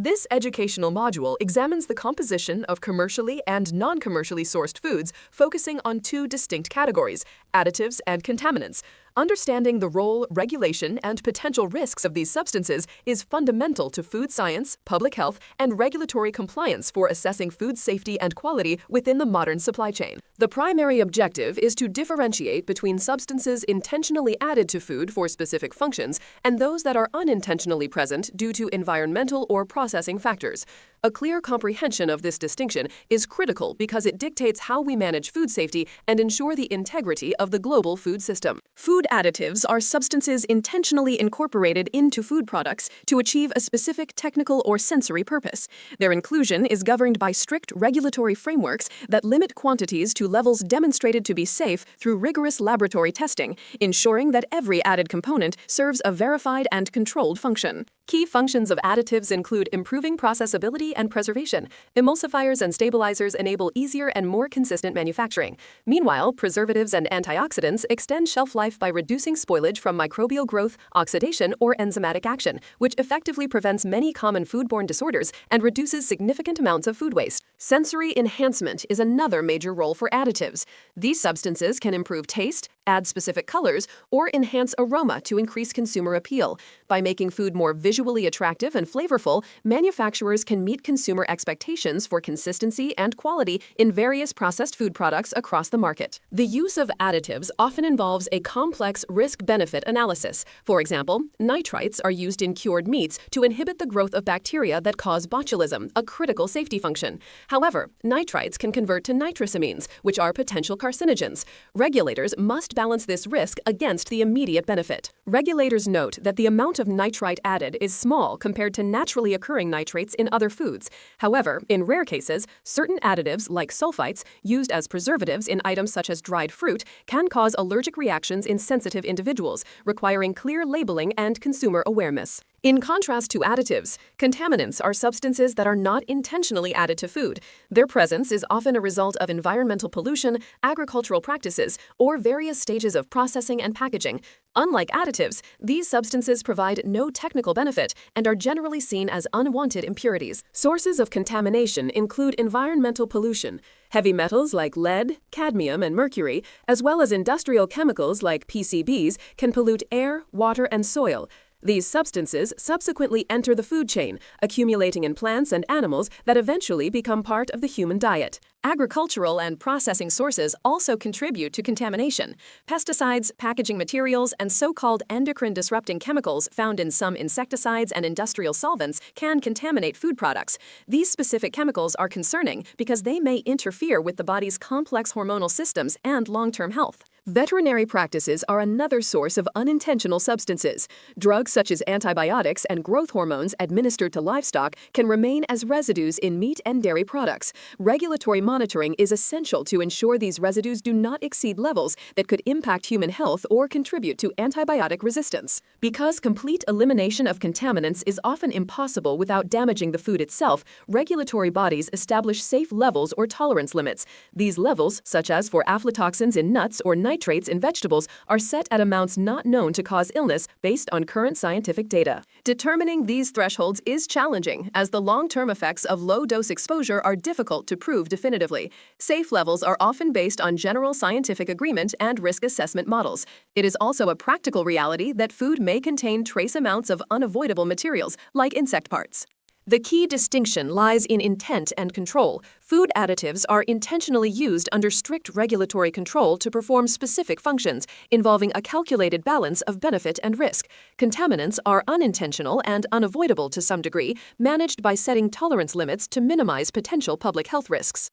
This educational module examines the composition of commercially and non-commercially sourced foods, focusing on two distinct categories: additives and contaminants. Understanding the role, regulation, and potential risks of these substances is fundamental to food science, public health, and regulatory compliance for assessing food safety and quality within the modern supply chain. The primary objective is to differentiate between substances intentionally added to food for specific functions and those that are unintentionally present due to environmental or processing factors. A clear comprehension of this distinction is critical because it dictates how we manage food safety and ensure the integrity of the global food system. Food additives are substances intentionally incorporated into food products to achieve a specific technical or sensory purpose. Their inclusion is governed by strict regulatory frameworks that limit quantities to levels demonstrated to be safe through rigorous laboratory testing, ensuring that every added component serves a verified and controlled function. Key functions of additives include improving processability and preservation. Emulsifiers and stabilizers enable easier and more consistent manufacturing. Meanwhile, preservatives and antioxidants extend shelf life by reducing spoilage from microbial growth, oxidation, or enzymatic action, which effectively prevents many common foodborne disorders and reduces significant amounts of food waste. Sensory enhancement is another major role for additives. These substances can improve taste, add specific colors, or enhance aroma to increase consumer appeal. By making food more visually attractive and flavorful, manufacturers can meet consumer expectations for consistency and quality in various processed food products across the market. The use of additives often involves a complex risk-benefit analysis. For example, nitrites are used in cured meats to inhibit the growth of bacteria that cause botulism, a critical safety function. However, nitrites can convert to nitrosamines, which are potential carcinogens. Regulators must balance this risk against the immediate benefit. Regulators note that the amount of nitrite added is small compared to naturally occurring nitrates in other foods. However, in rare cases, certain additives like sulfites, used as preservatives in items such as dried fruit, can cause allergic reactions in sensitive individuals, requiring clear labeling and consumer awareness. In contrast to additives, contaminants are substances that are not intentionally added to food. Their presence is often a result of environmental pollution, agricultural practices, or various stages of processing and packaging. Unlike additives, these substances provide no technical benefit and are generally seen as unwanted impurities. Sources of contamination include environmental pollution. Heavy metals like lead, cadmium, and mercury, as well as industrial chemicals like PCBs, can pollute air, water, and soil. These substances subsequently enter the food chain, accumulating in plants and animals that eventually become part of the human diet. Agricultural and processing sources also contribute to contamination. Pesticides, packaging materials, and so-called endocrine-disrupting chemicals found in some insecticides and industrial solvents can contaminate food products. These specific chemicals are concerning because they may interfere with the body's complex hormonal systems and long-term health. Veterinary practices are another source of unintentional substances. Drugs such as antibiotics and growth hormones administered to livestock can remain as residues in meat and dairy products. Regulatory monitoring is essential to ensure these residues do not exceed levels that could impact human health or contribute to antibiotic resistance. Because complete elimination of contaminants is often impossible without damaging the food itself, regulatory bodies establish safe levels or tolerance limits. These levels, such as for aflatoxins in nuts or nitrates in vegetables, are set at amounts not known to cause illness based on current scientific data. Determining these thresholds is challenging, as the long-term effects of low-dose exposure are difficult to prove definitively. Safe levels are often based on general scientific agreement and risk assessment models. It is also a practical reality that food may contain trace amounts of unavoidable materials, like insect parts. The key distinction lies in intent and control. Food additives are intentionally used under strict regulatory control to perform specific functions, involving a calculated balance of benefit and risk. Contaminants are unintentional and unavoidable to some degree, managed by setting tolerance limits to minimize potential public health risks.